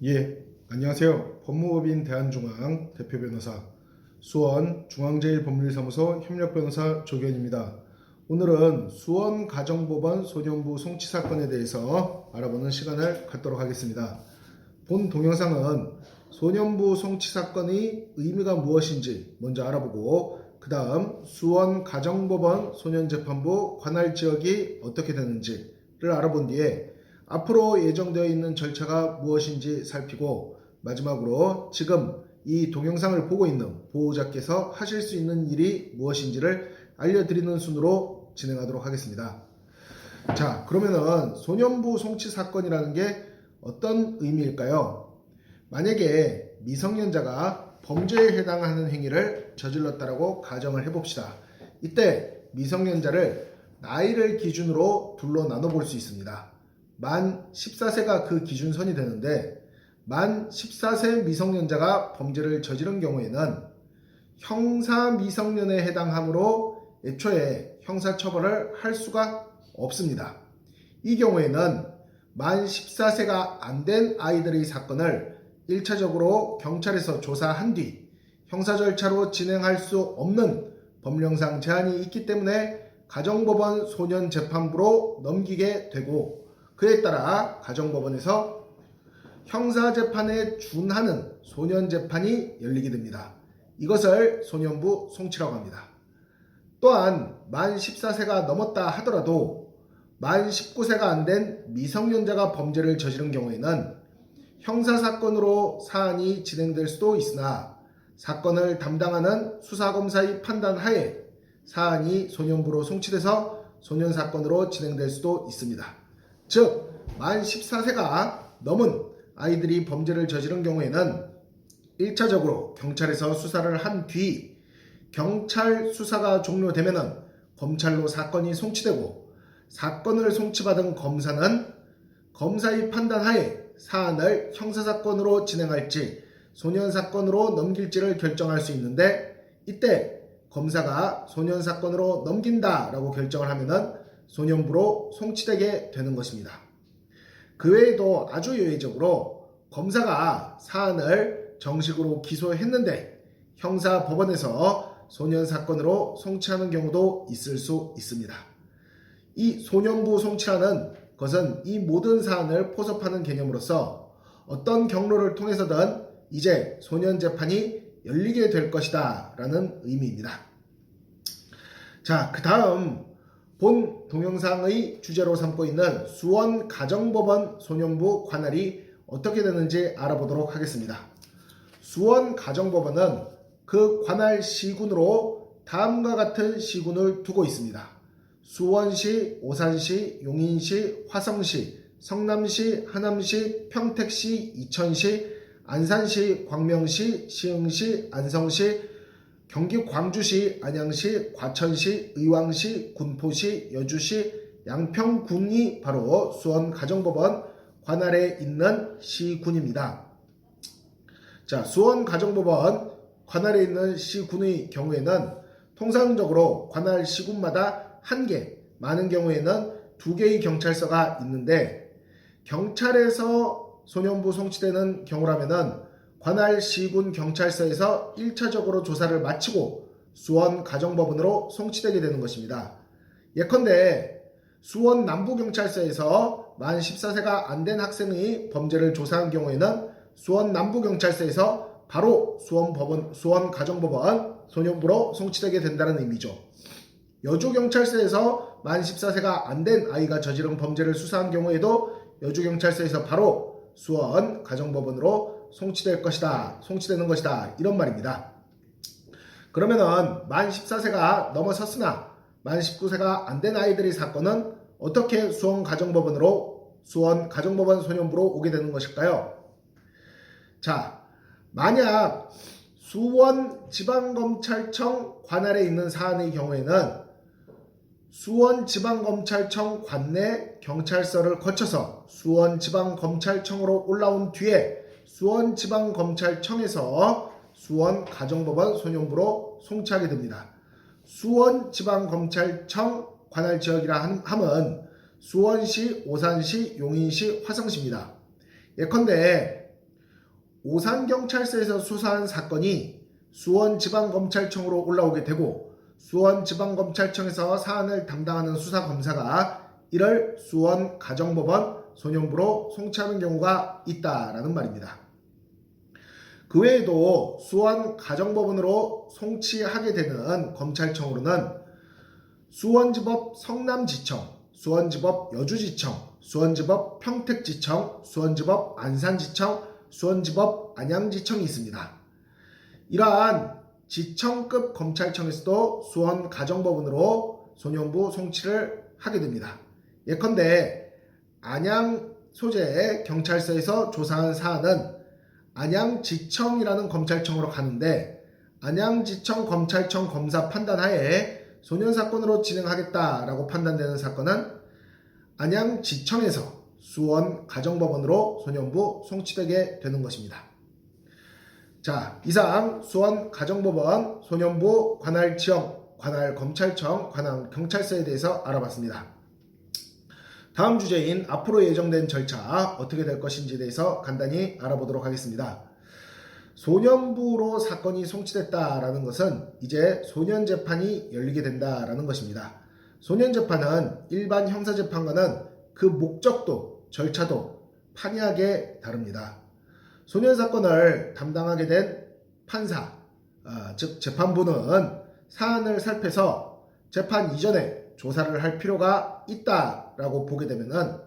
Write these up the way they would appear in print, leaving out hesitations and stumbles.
예, 안녕하세요. 법무법인 대한중앙 대표 변호사 수원 중앙제일법률사무소 협력변호사 조기현입니다. 오늘은 수원 가정법원 소년부 송치 사건에 대해서 알아보는 시간을 갖도록 하겠습니다. 본 동영상은 소년부 송치 사건의 의미가 무엇인지 먼저 알아보고 그 다음 수원 가정법원 소년재판부 관할 지역이 어떻게 되는지를 알아본 뒤에 앞으로 예정되어 있는 절차가 무엇인지 살피고 마지막으로 지금 이 동영상을 보고 있는 보호자께서 하실 수 있는 일이 무엇인지를 알려드리는 순으로 진행하도록 하겠습니다. 자, 그러면은 소년부 송치 사건이라는 게 어떤 의미일까요? 만약에 미성년자가 범죄에 해당하는 행위를 저질렀다라고 가정을 해봅시다. 이때 미성년자를 나이를 기준으로 둘로 나눠볼 수 있습니다. 만 14세가 그 기준선이 되는데 만 14세 미성년자가 범죄를 저지른 경우에는 형사 미성년에 해당하므로 애초에 형사처벌을 할 수가 없습니다. 이 경우에는 만 14세가 안 된 아이들의 사건을 1차적으로 경찰에서 조사한 뒤 형사 절차로 진행할 수 없는 법령상 제한이 있기 때문에 가정법원 소년재판부로 넘기게 되고 그에 따라 가정법원에서 형사재판에 준하는 소년재판이 열리게 됩니다. 이것을 소년부 송치라고 합니다. 또한 만 14세가 넘었다 하더라도 만 19세가 안 된 미성년자가 범죄를 저지른 경우에는 형사사건으로 사안이 진행될 수도 있으나 사건을 담당하는 수사검사의 판단 하에 사안이 소년부로 송치돼서 소년사건으로 진행될 수도 있습니다. 즉, 만 14세가 넘은 아이들이 범죄를 저지른 경우에는 1차적으로 경찰에서 수사를 한 뒤 경찰 수사가 종료되면은 검찰로 사건이 송치되고 사건을 송치받은 검사는 검사의 판단하에 사안을 형사사건으로 진행할지 소년사건으로 넘길지를 결정할 수 있는데 이때 검사가 소년사건으로 넘긴다라고 결정을 하면은 소년부로 송치되게 되는 것입니다. 그 외에도 아주 예외적으로 검사가 사안을 정식으로 기소했는데 형사법원에서 소년사건으로 송치하는 경우도 있을 수 있습니다. 이 소년부 송치라는 것은 이 모든 사안을 포섭하는 개념으로서 어떤 경로를 통해서든 이제 소년재판이 열리게 될 것이다 라는 의미입니다. 자, 그 다음 본 동영상의 주제로 삼고 있는 수원 가정법원 소년부 관할이 어떻게 되는지 알아보도록 하겠습니다. 수원 가정법원은 그 관할 시군으로 다음과 같은 시군을 두고 있습니다. 수원시, 오산시, 용인시, 화성시, 성남시, 하남시, 평택시, 이천시, 안산시, 광명시, 시흥시, 안성시, 경기 광주시, 안양시, 과천시, 의왕시, 군포시, 여주시, 양평군이 바로 수원 가정법원 관할에 있는 시군입니다. 자, 수원 가정법원 관할에 있는 시군의 경우에는 통상적으로 관할 시군마다 1개, 많은 경우에는 2개의 경찰서가 있는데 경찰에서 소년부 송치되는 경우라면은 관할 시군 경찰서에서 1차적으로 조사를 마치고 수원 가정법원으로 송치되게 되는 것입니다. 예컨대 수원 남부경찰서에서 만 14세가 안 된 학생의 범죄를 조사한 경우에는 수원 남부경찰서에서 바로 수원 가정법원 소년부로 송치되게 된다는 의미죠. 여주경찰서에서 만 14세가 안 된 아이가 저지른 범죄를 수사한 경우에도 여주경찰서에서 바로 수원 가정법원으로 송치되는 것이다 이런 말입니다. 그러면은 만 14세가 넘어섰으나 만 19세가 안 된 아이들의 사건은 어떻게 수원 가정법원 소년부로 오게 되는 것일까요? 자, 만약 수원지방검찰청 관할에 있는 사안의 경우에는 수원지방검찰청 관내 경찰서를 거쳐서 수원지방검찰청으로 올라온 뒤에 수원지방검찰청에서 수원가정법원 소년부로 송치하게 됩니다. 수원지방검찰청 관할지역이라 함은 수원시, 오산시, 용인시, 화성시입니다. 예컨대 오산경찰서에서 수사한 사건이 수원지방검찰청으로 올라오게 되고 수원지방검찰청에서 사안을 담당하는 수사검사가 이를 수원가정법원 소년부로 송치하는 경우가 있다라는 말입니다. 그 외에도 수원가정법원으로 송치하게 되는 검찰청으로는 수원지법 성남지청, 수원지법 여주지청, 수원지법 평택지청, 수원지법 안산지청, 수원지법 안양지청이 있습니다. 이러한 지청급 검찰청에서도 수원가정법원으로 소년부 송치를 하게 됩니다. 예컨대 안양 소재 경찰서에서 조사한 사안은 안양지청이라는 검찰청으로 가는데 안양지청 검찰청 검사 판단하에 소년사건으로 진행하겠다라고 판단되는 사건은 안양지청에서 수원가정법원으로 소년부 송치되게 되는 것입니다. 자, 이상 수원가정법원, 소년부, 관할지청, 관할검찰청, 관할경찰서에 대해서 알아봤습니다. 다음 주제인 앞으로 예정된 절차 어떻게 될 것인지에 대해서 간단히 알아보도록 하겠습니다. 소년부로 사건이 송치됐다라는 것은 이제 소년재판이 열리게 된다라는 것입니다. 소년재판은 일반 형사재판과는 그 목적도 절차도 판이하게 다릅니다. 소년사건을 담당하게 된 판사, 즉 재판부는 사안을 살펴서 재판 이전에 조사를 할 필요가 있다라고 보게 되면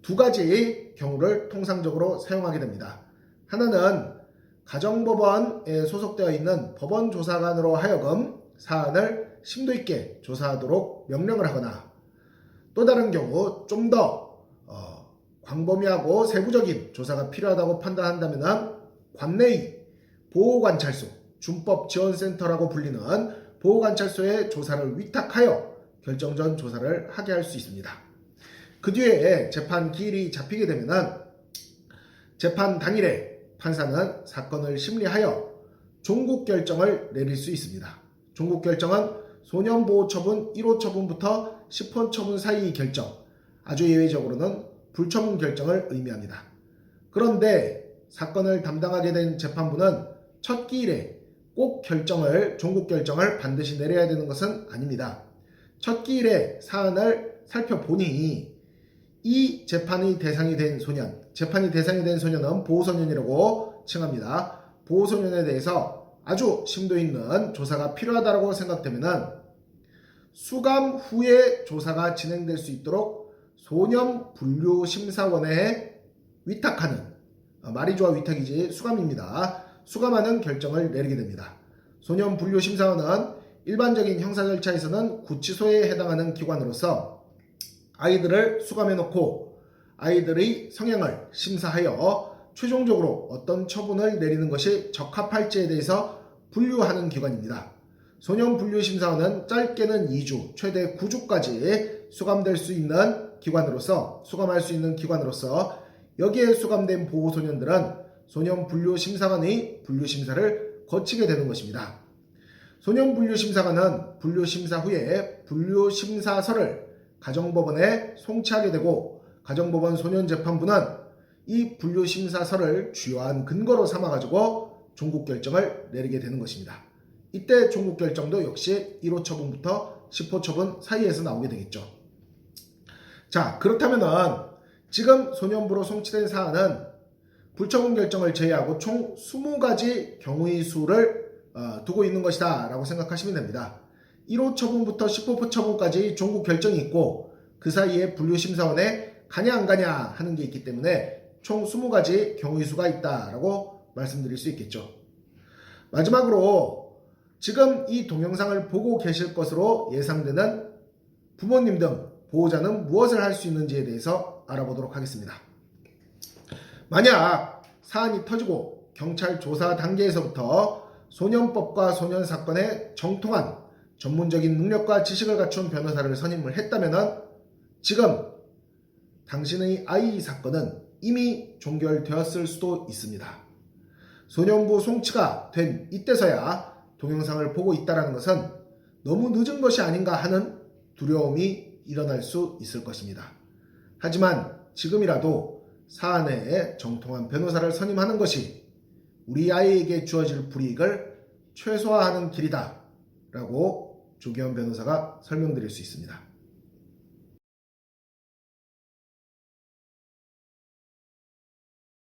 두 가지 경우를 통상적으로 사용하게 됩니다. 하나는 가정법원에 소속되어 있는 법원조사관으로 하여금 사안을 심도 있게 조사하도록 명령을 하거나 또 다른 경우 좀 더 광범위하고 세부적인 조사가 필요하다고 판단한다면 관내의 보호관찰소, 준법지원센터라고 불리는 보호관찰소에 조사를 위탁하여 결정전 조사를 하게 할 수 있습니다. 그 뒤에 재판 기일이 잡히게 되면 재판 당일에 판사는 사건을 심리하여 종국 결정을 내릴 수 있습니다. 종국 결정은 소년보호처분 1호 처분부터 10호 처분 사이 결정, 아주 예외적으로는 불처분 결정을 의미합니다. 그런데 사건을 담당하게 된 재판부는 첫 기일에 꼭 종국 결정을 반드시 내려야 되는 것은 아닙니다. 첫 기일에 사안을 살펴보니 이 재판이 대상이 된 소년은 보호소년이라고 칭합니다. 보호소년에 대해서 아주 심도 있는 조사가 필요하다고 생각되면 수감 후에 조사가 진행될 수 있도록 소년분류심사원에 위탁하는, 말이 좋아 위탁이지 수감입니다. 수감하는 결정을 내리게 됩니다. 소년분류심사원은 일반적인 형사 절차에서는 구치소에 해당하는 기관으로서 아이들을 수감해놓고 아이들의 성향을 심사하여 최종적으로 어떤 처분을 내리는 것이 적합할지에 대해서 분류하는 기관입니다. 소년분류심사원은 짧게는 2주, 최대 9주까지 수감할 수 있는 기관으로서 여기에 수감된 보호소년들은 소년분류심사관의 분류심사를 거치게 되는 것입니다. 소년분류심사관은 분류심사 후에 분류심사서를 가정법원에 송치하게 되고 가정법원 소년재판부는 이 분류심사서를 주요한 근거로 삼아가지고 종국결정을 내리게 되는 것입니다. 이때 종국결정도 역시 1호 처분부터 10호 처분 사이에서 나오게 되겠죠. 자, 그렇다면 지금 소년부로 송치된 사안은 불처분 결정을 제외하고 총 20가지 경우의 수를 두고 있는 것이다 라고 생각하시면 됩니다. 1호 처분부터 10호 처분까지 종국 결정이 있고 그 사이에 분류심사원에 가냐 안 가냐 하는 게 있기 때문에 총 20가지 경우의 수가 있다라고 말씀드릴 수 있겠죠. 마지막으로 지금 이 동영상을 보고 계실 것으로 예상되는 부모님 등 보호자는 무엇을 할 수 있는지에 대해서 알아보도록 하겠습니다. 만약 사안이 터지고 경찰 조사 단계에서부터 소년법과 소년사건에 정통한 전문적인 능력과 지식을 갖춘 변호사를 선임을 했다면 지금 당신의 아이 사건은 이미 종결되었을 수도 있습니다. 소년부 송치가 된 이때서야 동영상을 보고 있다는 것은 너무 늦은 것이 아닌가 하는 두려움이 일어날 수 있을 것입니다. 하지만 지금이라도 사안에 정통한 변호사를 선임하는 것이 우리 아이에게 주어질 불이익을 최소화하는 길이다 라고 조기현 변호사가 설명드릴 수 있습니다.